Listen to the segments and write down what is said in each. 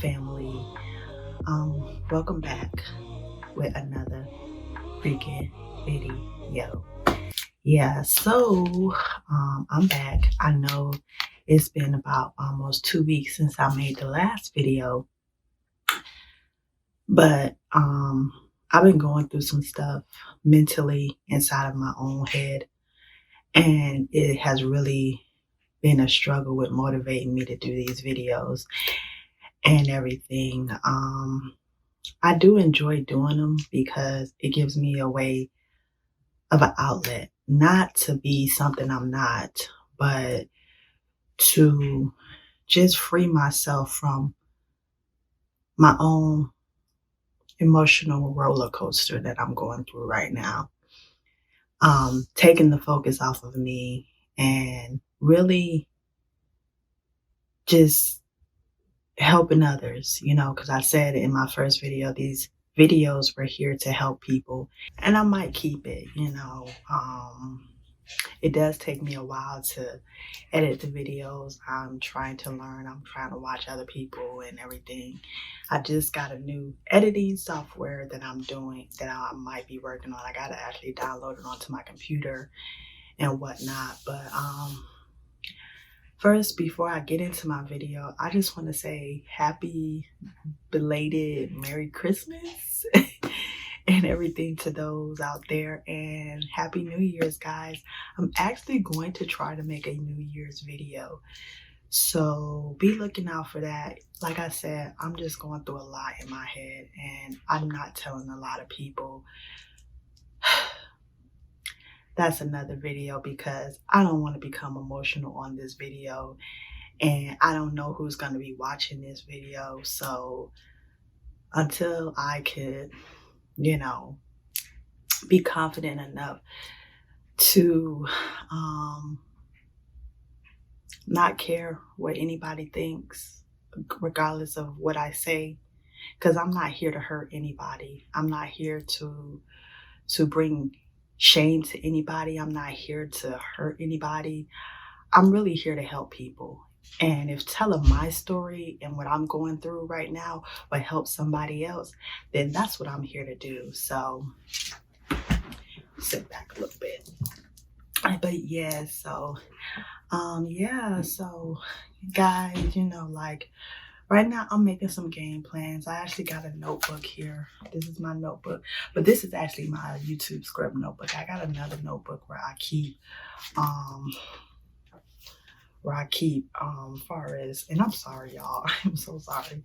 family. Welcome back with another freaking video. Yeah, so I'm back. I know it's been about almost 2 weeks since I made the last video, but I've been going through some stuff mentally inside of my own head, and it has really been a struggle with motivating me to do these videos and everything. I do enjoy doing them because it gives me a way of an outlet, not to be something I'm not, but to just free myself from my own emotional roller coaster that I'm going through right now. Taking the focus off of me and really just helping others, because I said in my first video, these videos were here to help people, and I might keep it. It does take me a while to edit the videos. I'm trying to learn. I'm trying to watch other people and everything. I just got a new editing software that I'm doing that I might be working on. I got to actually download it onto my computer and whatnot. But first, before I get into my video, I just want to say happy belated Merry Christmas and everything to those out there, and Happy New Year's, guys. I'm actually going to try to make a New Year's video, so be looking out for that. Like I said, I'm just going through a lot in my head, and I'm not telling a lot of people. That's another video because I don't want to become emotional on this video, and I don't know who's going to be watching this video. So until I could, be confident enough to not care what anybody thinks, regardless of what I say, because I'm not here to hurt anybody. I'm not here to bring shame to anybody. I'm not here to hurt anybody. I'm really here to help people. And if telling my story and what I'm going through right now will help somebody else, then that's what I'm here to do. So sit back a little bit. But yeah, so guys, like right now I'm making some game plans. I actually got a notebook here. This is my notebook, but this is actually my YouTube script notebook. I got another notebook where I keep far as, and I'm sorry y'all, I'm so sorry,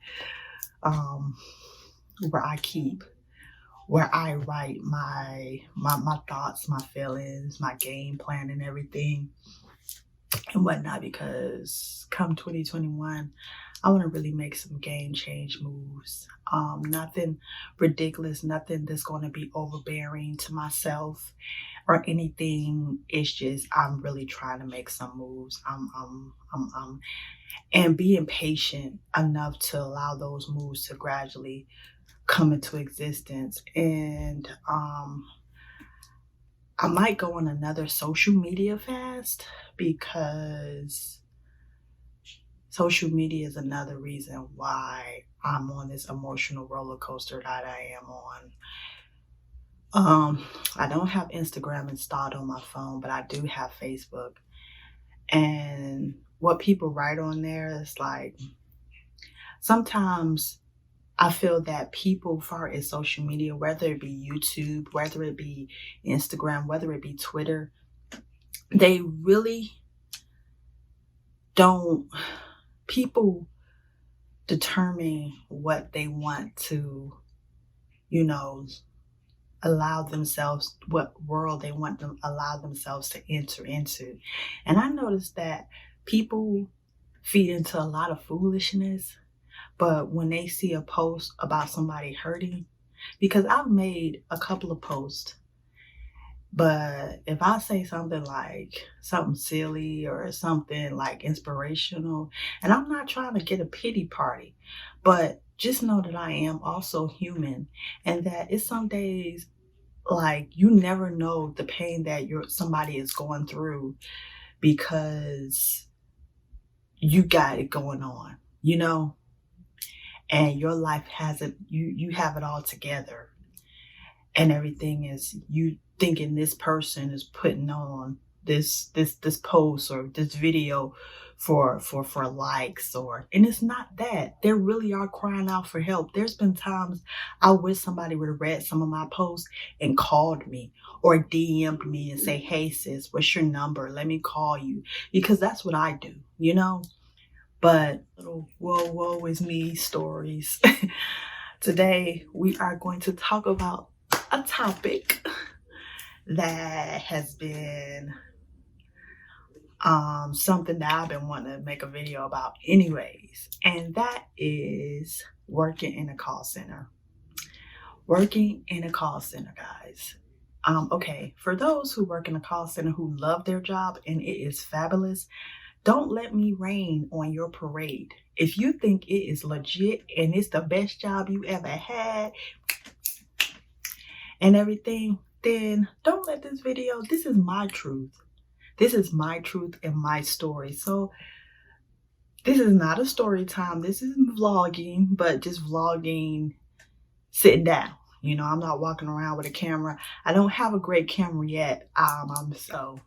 where I write my thoughts, my feelings, my game plan and everything and whatnot, because come 2021, I want to really make some game change moves. Nothing ridiculous, nothing that's going to be overbearing to myself or anything. It's just I'm really trying to make some moves. And being patient enough to allow those moves to gradually come into existence. And I might go on another social media fast, because social media is another reason why I'm on this emotional roller coaster that I am on. I don't have Instagram installed on my phone, but I do have Facebook. And what people write on there is like, sometimes I feel that people, far as social media, whether it be YouTube, whether it be Instagram, whether it be Twitter, they really don't, people determine what they want to, allow themselves, what world they want to allow themselves to enter into. And I noticed that people feed into a lot of foolishness, but when they see a post about somebody hurting, because I've made a couple of posts, but if I say something like something silly or something like inspirational, and I'm not trying to get a pity party, but just know that I am also human, and that it's some days like you never know the pain that somebody is going through because you got it going on, and your life hasn't, you have it all together, and everything is, you thinking this person is putting on this post or this video for likes, or, and it's not that. They really are crying out for help. There's been times I wish somebody would have read some of my posts and called me or DM'd me and say, hey sis, what's your number, let me call you, because that's what I do, you know. But little woe is me stories. Today we are going to talk about a topic that has been something that I've been wanting to make a video about anyways, and that is working in a call center. Working in a call center, guys. Okay, for those who work in a call center who love their job and it is fabulous, don't let me rain on your parade. If you think it is legit and it's the best job you ever had and everything, then don't let this video, this is my truth. This is my truth and my story. So this is not a story time. This is vlogging, but just vlogging sitting down. You know, I'm not walking around with a camera. I don't have a great camera yet. So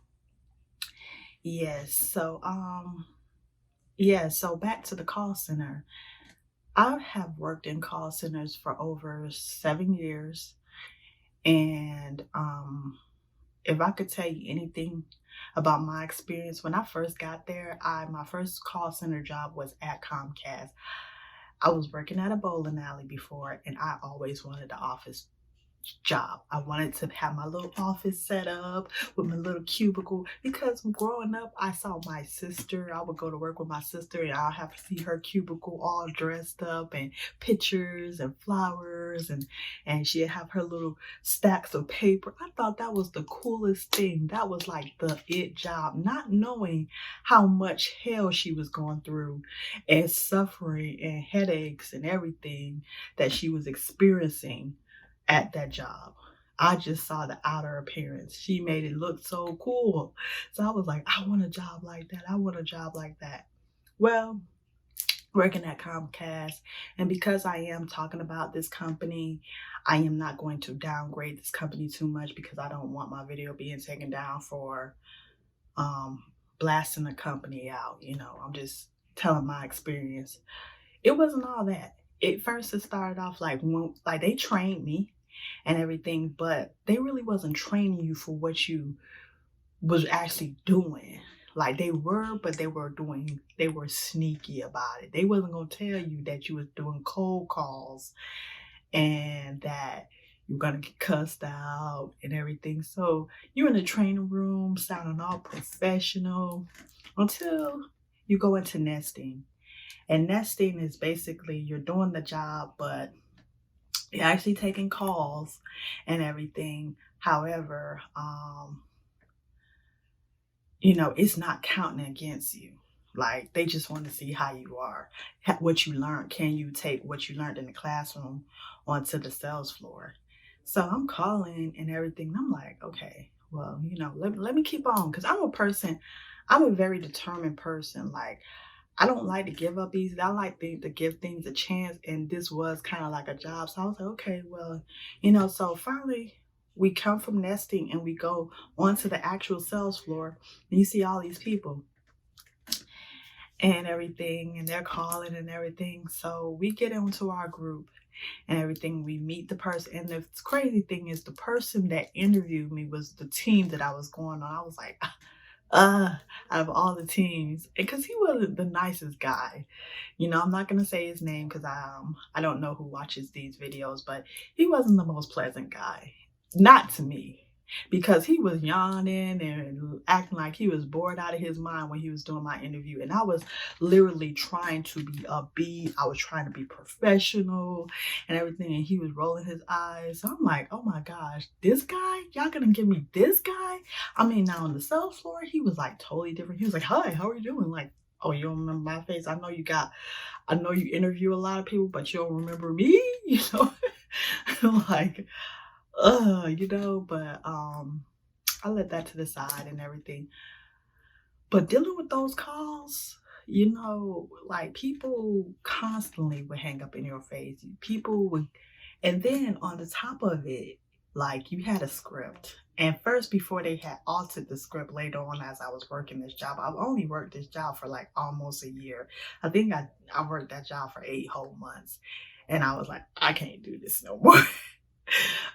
back to the call center. I have worked in call centers for over 7 years. And if I could tell you anything about my experience, when I first got there, my first call center job was at Comcast. I was working at a bowling alley before, and I always wanted the office job. I wanted to have my little office set up with my little cubicle, because growing up I saw my sister. I would go to work with my sister and I'll have to see her cubicle all dressed up and pictures and flowers, and she'd have her little stacks of paper. I thought that was the coolest thing. That was like the it job, not knowing how much hell she was going through and suffering and headaches and everything that she was experiencing at that job. I just saw the outer appearance. She made it look so cool. So I was like, I want a job like that. I want a job like that. Well, working at Comcast, and because I am talking about this company, I am not going to downgrade this company too much, because I don't want my video being taken down for blasting the company out. You know, I'm just telling my experience. It wasn't all that. It started off like they trained me and everything, but they really wasn't training you for what you was actually doing. Like they were, but they were sneaky about it. They wasn't gonna tell you that you was doing cold calls and that you're gonna get cussed out and everything. So you're in the training room sounding all professional until you go into nesting. And nesting is basically you're doing the job, but you're actually taking calls and everything. However, you know, it's not counting against you. Like they just want to see how you are, what you learned. Can you take what you learned in the classroom onto the sales floor? So I'm calling and everything. And I'm like, okay, well, you know, let me keep on, because I'm a very determined person. Like I don't like to give up easy. I like to give things a chance, and this was kind of like a job. So I was like, okay, well, you know, so finally we come from nesting and we go onto the actual sales floor, and you see all these people and everything, and they're calling and everything. So we get into our group and everything. We meet the person, and the crazy thing is the person that interviewed me was the team that I was going on. I was like, out of all the teams, because he wasn't the nicest guy. You know, I'm not gonna say his name because I don't know who watches these videos, but he wasn't the most pleasant guy. Not to me, because he was yawning and acting like he was bored out of his mind when he was doing my interview. And I was literally trying to be upbeat. I was trying to be professional and everything. And he was rolling his eyes. So I'm like, oh my gosh, this guy? Y'all gonna give me this guy? I mean, now on the sales floor, he was like totally different. He was like, hi, how are you doing? Like, oh, you don't remember my face? I know you interview a lot of people, but you don't remember me, you know? Like, you know, but I let that to the side and everything. But dealing with those calls, like people constantly would hang up in your face. People would, and then on the top of it, like you had a script. And first, before they had altered the script later on, as I was working this job, I've only worked this job for like almost a year. I think I worked that job for 8 whole months. And I was like, I can't do this no more.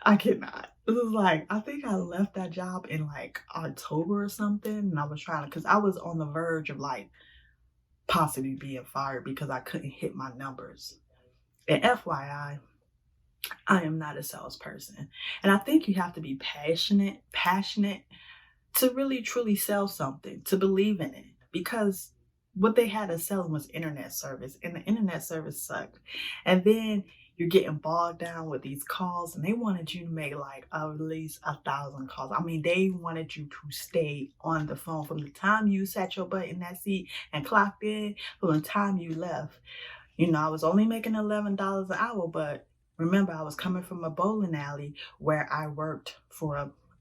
I cannot. It was like, I think I left that job in like October or something. And I was trying to, because I was on the verge of like possibly being fired because I couldn't hit my numbers. And FYI, I am not a salesperson. And I think you have to be passionate to really truly sell something, to believe in it. Because what they had us selling was internet service, and the internet service sucked. And then you're getting bogged down with these calls, and they wanted you to make like at least 1,000 calls. I mean, they wanted you to stay on the phone from the time you sat your butt in that seat and clocked in, from the time you left. I was only making $11 an hour, but remember, I was coming from a bowling alley where I worked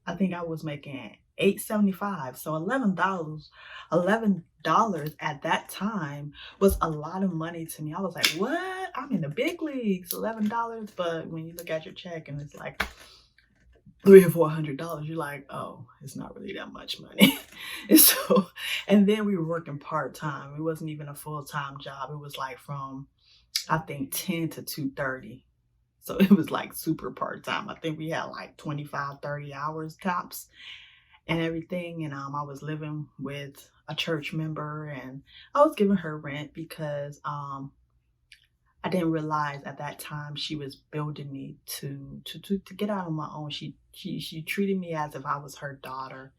I think I was making $8.75. So $11 at that time was a lot of money to me. I was like, what? I'm in the big leagues, $11. But when you look at your check and it's like $300 or $400, you're like, oh, it's not really that much money. And then we were working part-time. It wasn't even a full-time job. It was like from, I think, 10 to 2:30. So it was like super part-time. I think we had like 25, 30 hours tops and everything. And I was living with a church member, and I was giving her rent because I didn't realize at that time she was building me to get out on my own. She treated me as if I was her daughter,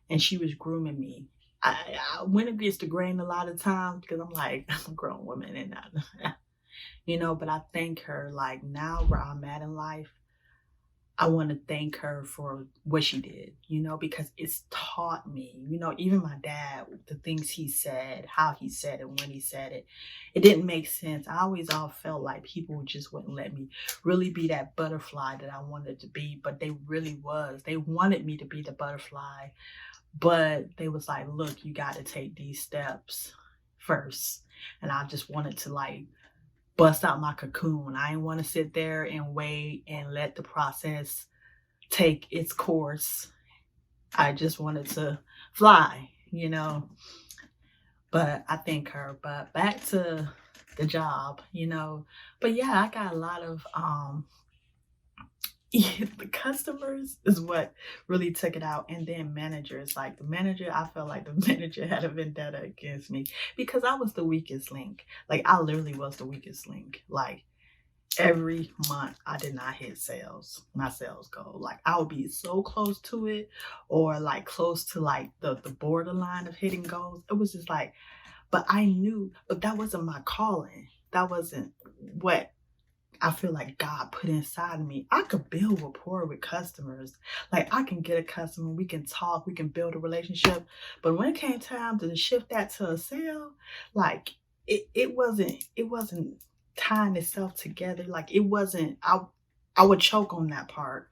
and she was grooming me. I went against the grain a lot of times because I'm like, I'm a grown woman and but I thank her. Like now where I'm at in life, I want to thank her for what she did, because it's taught me, even my dad, the things he said, how he said it, when he said it, it didn't make sense. I always all felt like people just wouldn't let me really be that butterfly that I wanted to be, but they really was. They wanted me to be the butterfly, but they was like, look, you got to take these steps first. And I just wanted to like bust out my cocoon. I didn't want to sit there and wait and let the process take its course. I just wanted to fly, But I thank her. But back to the job, But yeah, I got a lot of the customers is what really took it out. And then managers, like the manager, I felt like the manager had a vendetta against me because I was the weakest link. Like I literally was the weakest link. Like every month I did not hit my sales goal. Like I would be so close to it, or like close to like the borderline of hitting goals. It was just like, but I knew, but that wasn't my calling. That wasn't what I feel like God put inside of me. I could build rapport with customers. Like I can get a customer, we can talk, we can build a relationship. But when it came time to shift that to a sale, like it wasn't tying itself together. Like it wasn't, I would choke on that part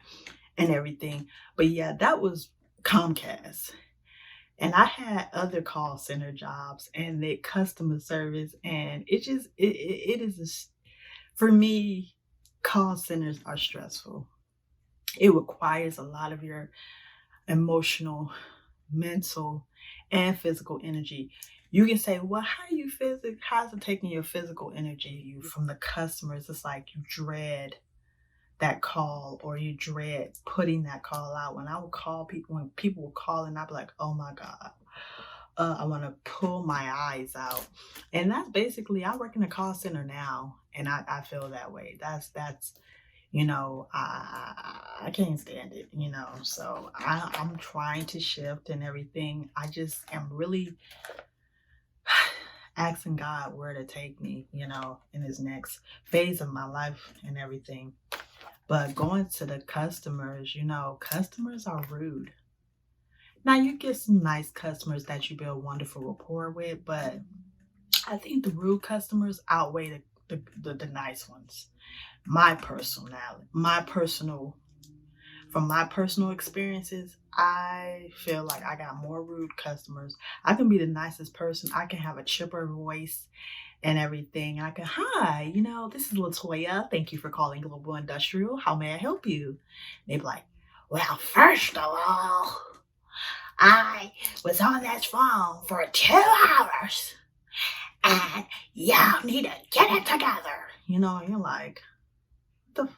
and everything. But yeah, that was Comcast. And I had other call center jobs and the customer service, and it is for me, call centers are stressful. It requires a lot of your emotional, mental, and physical energy. You can say, well, how's it taking your physical energy from the customers? It's like you dread that call, or you dread putting that call out. When I would call people, when people would call, and I'd be like, oh my God. I want to pull my eyes out. And that's basically, I work in a call center now, and I feel that way. That's I can't stand it, so I'm trying to shift and everything. I just am really asking God where to take me, in this next phase of my life and everything. But going to the customers, customers are rude. Now, you get some nice customers that you build wonderful rapport with, but I think the rude customers outweigh the nice ones. My personal from my personal experiences, I feel like I got more rude customers. I can be the nicest person. I can have a chipper voice and everything. I can, hi, this is Latoya. Thank you for calling Global Industrial. How may I help you? They'd be like, well, first of all, I was on this phone for 2 hours and y'all need to get it together. You're like, the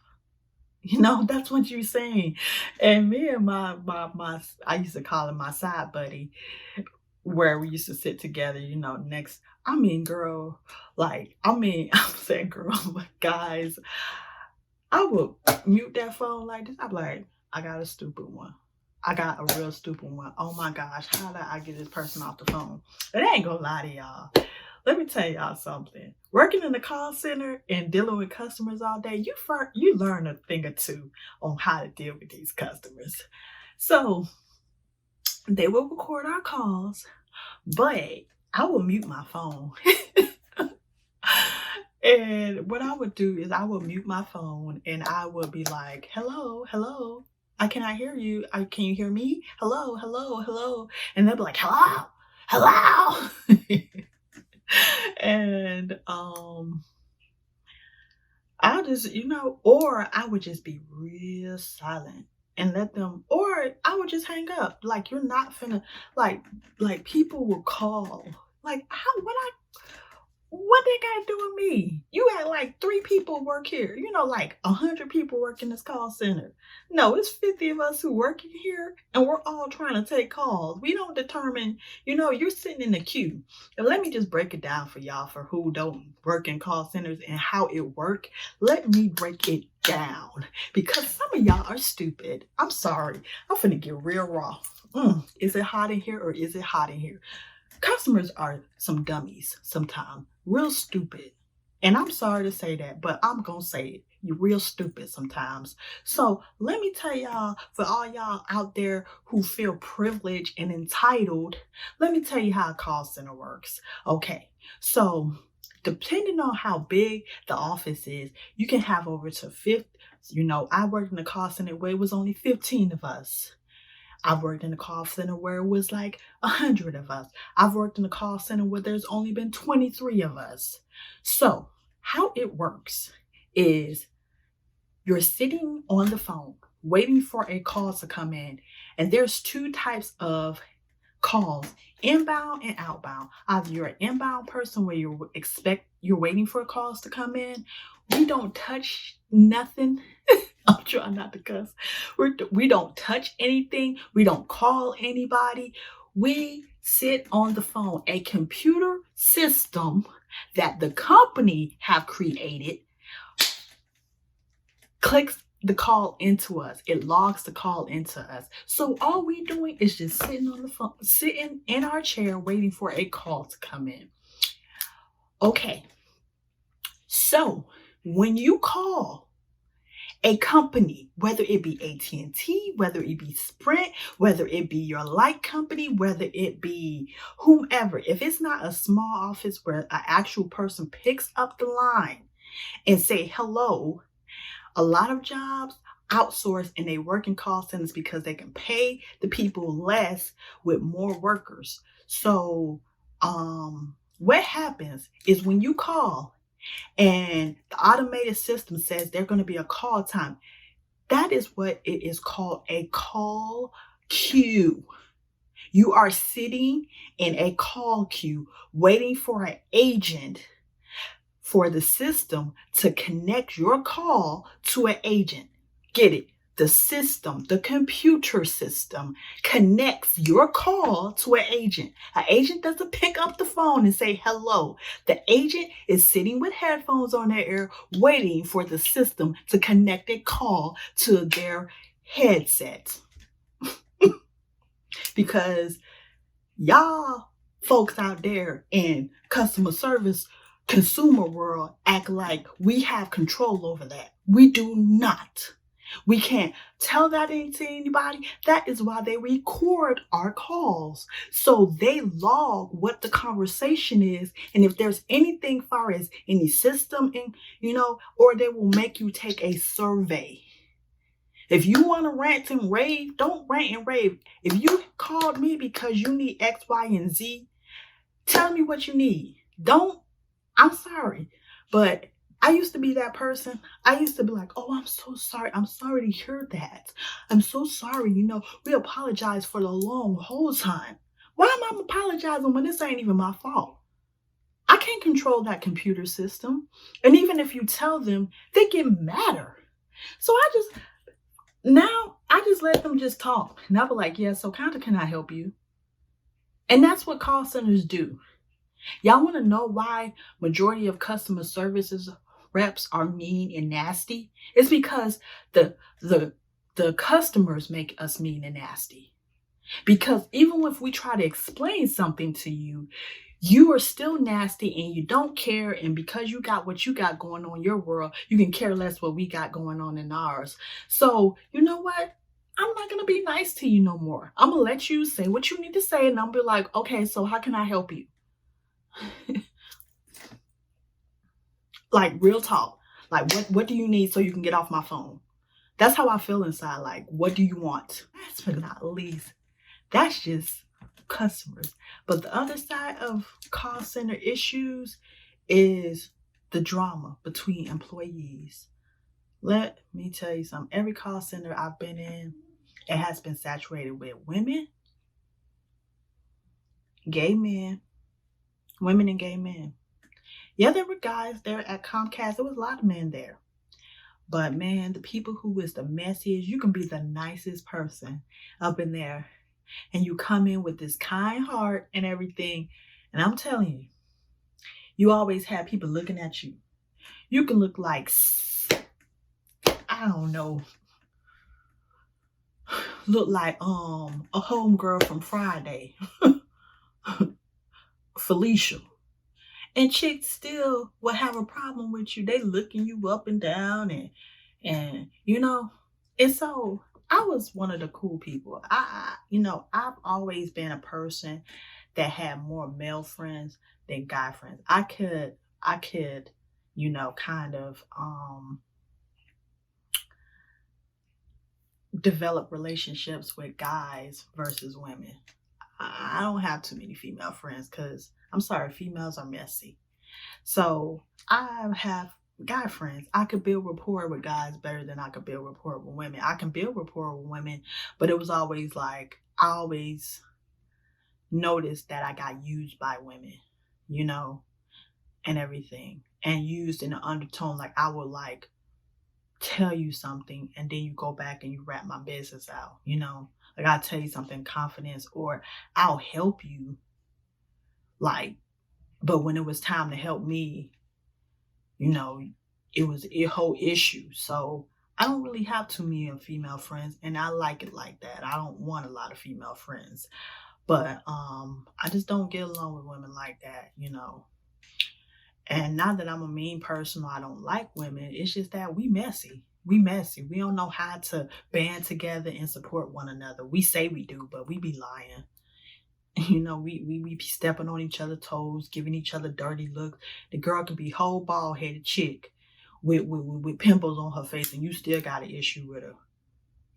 that's what you're saying. And me and my I used to call him my side buddy, where we used to sit together, next. Girl, I'm saying girl, but guys, I would mute that phone like this. I'm like, I got a stupid one. I got a real stupid one. Oh my gosh, how did I get this person off the phone? But I ain't gonna lie to y'all. Let me tell y'all something. Working in the call center and dealing with customers all day, you learn a thing or two on how to deal with these customers. So they will record our calls, but I will mute my phone. And what I would do is I would mute my phone and I would be like, hello, hello. I cannot hear you. Can you hear me? Hello, hello, hello. And they'll be like, hello, hello. And I'll just, or I would just be real silent and let them, or I would just hang up. Like, you're not finna, like people will call. Like, what they got to do with me? You got like 3 people work here. Like 100 people work in this call center. No, it's 50 of us who work here, and we're all trying to take calls. We don't determine, you're sitting in the queue. And let me just break it down for y'all for who don't work in call centers and how it work. Let me break it down because some of y'all are stupid. I'm sorry. I'm finna get real raw. Is it hot in here or is it hot in here? Customers are some dummies sometimes, real stupid. And I'm sorry to say that, but I'm going to say it. You're real stupid sometimes. So let me tell y'all, for all y'all out there who feel privileged and entitled, let me tell you how a call center works. Okay, so depending on how big the office is, you can have over to 50. I worked in a call center where it was only 15 of us. I've worked in a call center where it was like 100 of us. I've worked in a call center where there's only been 23 of us. So how it works is you're sitting on the phone waiting for a call to come in. And there's 2 types of calls, inbound and outbound. Either you're an inbound person where you're waiting for calls to come in. We don't touch nothing. I'm trying not to cuss. We don't touch anything. We don't call anybody. We sit on the phone. A computer system that the company have created clicks the call into us. It logs the call into us. So all we doing is just sitting on the phone, sitting in our chair waiting for a call to come in. Okay. So when you call a company, whether it be AT&T, whether it be Sprint, whether it be your light company, whether it be whomever, if it's not a small office where an actual person picks up the line and say hello, a lot of jobs outsource and they work in call centers because they can pay the people less with more workers. So what happens is when you call and the automated system says there's going to be a call time, that is what it is called, a call queue. You are sitting in a call queue waiting for an agent, for the system to connect your call to an agent. Get it? The system, the computer system connects your call to an agent. An agent doesn't pick up the phone and say hello. The agent is sitting with headphones on their ear waiting for the system to connect a call to their headset. Because y'all folks out there in customer service, consumer world act like we have control over that. We do not. We can't tell that to anybody. That is why they record our calls. So they log what the conversation is. And if there's anything far as any system, or they will make you take a survey. If you want to rant and rave, don't rant and rave. If you called me because you need X, Y, and Z, tell me what you need. Don't, I'm sorry. But I used to be that person. I used to be like, oh, I'm so sorry. I'm sorry to hear that. I'm so sorry. We apologize for the long whole time. Why am I apologizing when this ain't even my fault? I can't control that computer system. And even if you tell them, they get madder. So I just let them just talk. And I'll be like, yeah, so kind of can I help you? And that's what call centers do. Y'all want to know why majority of customer services reps are mean and nasty? It's because the customers make us mean and nasty. Because even if we try to explain something to you, you are still nasty and you don't care. And because you got what you got going on in your world, you can care less what we got going on in ours. So you know what? I'm not going to be nice to you no more. I'm going to let you say what you need to say. And I'll be like, okay, so how can I help you? Like real talk. Like what do you need so you can get off my phone? That's how I feel inside. Like, what do you want? Last but not least, that's just customers. But the other side of call center issues is the drama between employees. Let me tell you something. Every call center I've been in, it has been saturated with women, gay men, women and gay men. Yeah, there were guys there at Comcast. There was a lot of men there. But man, the people who is the messiest, you can be the nicest person up in there. And you come in with this kind heart and everything. And I'm telling you, you always have people looking at you. You can look like, I don't know, look like a homegirl from Friday, Felicia. And chicks still will have a problem with you. They looking you up and down and and so I was one of the cool people. I've always been a person that had more male friends than guy friends. I could, kind of develop relationships with guys versus women. I don't have too many female friends because I'm sorry, females are messy. So I have guy friends. I could build rapport with guys better than I could build rapport with women. I can build rapport with women, but it was always like I always noticed that I got used by women, and everything. And used in an undertone, like I would like tell you something and then you go back and you wrap my business out, Like I'll tell you something in confidence or I'll help you. Like, but when it was time to help me, it was a whole issue. So I don't really have too many female friends and I like it like that. I don't want a lot of female friends. But I just don't get along with women like that, And not that I'm a mean person or I don't like women. It's just that we messy. We messy. We don't know how to band together and support one another. We say we do, but we be lying. We be stepping on each other's toes, giving each other dirty looks. The girl can be whole bald headed chick with pimples on her face, and you still got an issue with her.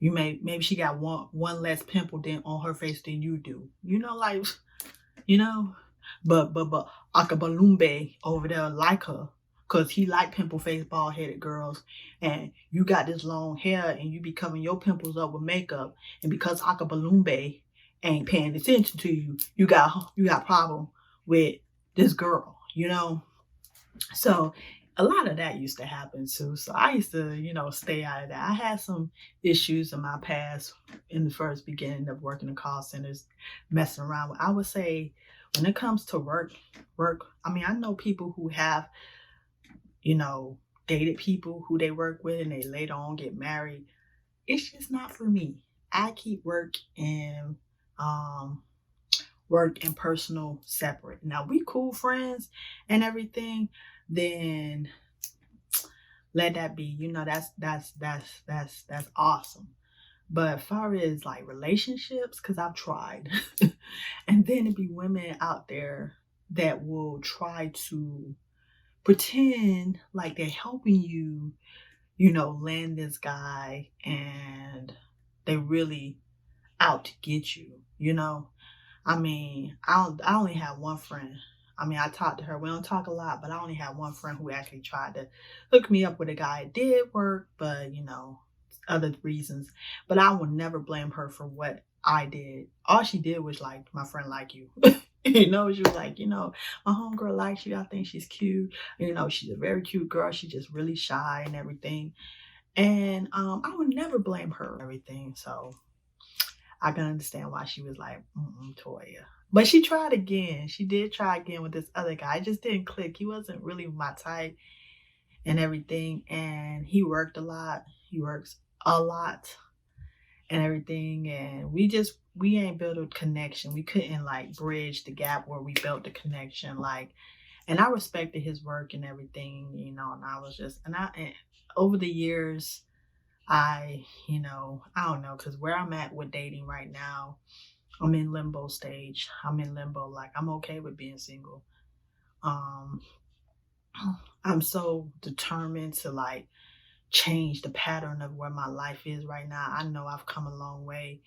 Maybe she got one less pimple on her face than you do. But Akabalumbe over there like her, cause he like pimple face bald headed girls, and you got this long hair and you be covering your pimples up with makeup, and because Akabalumbe ain't paying attention to you, you got problem with this girl, So a lot of that used to happen too. So I used to, stay out of that. I had some issues in my past in the first beginning of working in call centers, messing around with. I would say when it comes to work, I mean, I know people who have, dated people who they work with and they later on get married. It's just not for me. I keep work and personal separate. Now we cool friends and everything, then let that be. That's awesome. But as far as like relationships, because I've tried, and then it'd be women out there that will try to pretend like they're helping you land this guy and they really out to get you, I mean, I only have one friend. I mean, I talked to her. We don't talk a lot, but I only had one friend who actually tried to hook me up with a guy. It did work, but other reasons. But I will never blame her for what I did. All she did was like, my friend like you. She was like, my homegirl likes you. I think she's cute. She's a very cute girl. She's just really shy and everything. And I would never blame her for everything. So I can understand why she was like, Toya. But she tried again. She did try again with this other guy. It just didn't click. He wasn't really my type and everything. And he worked a lot. He works a lot and everything. And we ain't built a connection. We couldn't like bridge the gap where we built the connection. And I respected his work and everything, and I was just, and over the years, I don't know, because where I'm at with dating right now, I'm in limbo stage. I'm in limbo. Like, I'm okay with being single. Um, I'm so determined to like change the pattern of where my life is right now. I know I've come a long way,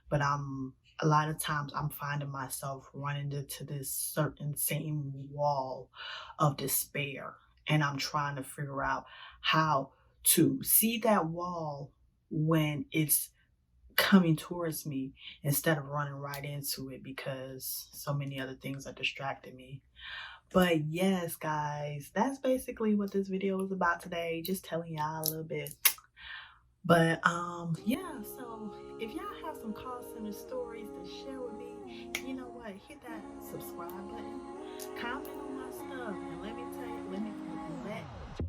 but a lot of times I'm finding myself running into this certain same wall of despair. And I'm trying to figure out how to see that wall when it's coming towards me instead of running right into it because so many other things are distracting me. But yes, guys, that's basically what this video was about today. Just telling y'all a little bit. But yeah, so if y'all have some call center stories to share with me, you know what? Hit that subscribe button, comment on my stuff, and let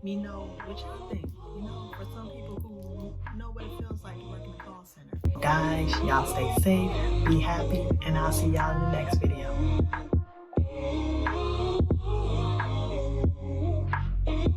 me know what y'all think. For some people who know what it feels like to work in a call center. Guys, y'all stay safe, be happy, and I'll see y'all in the next video.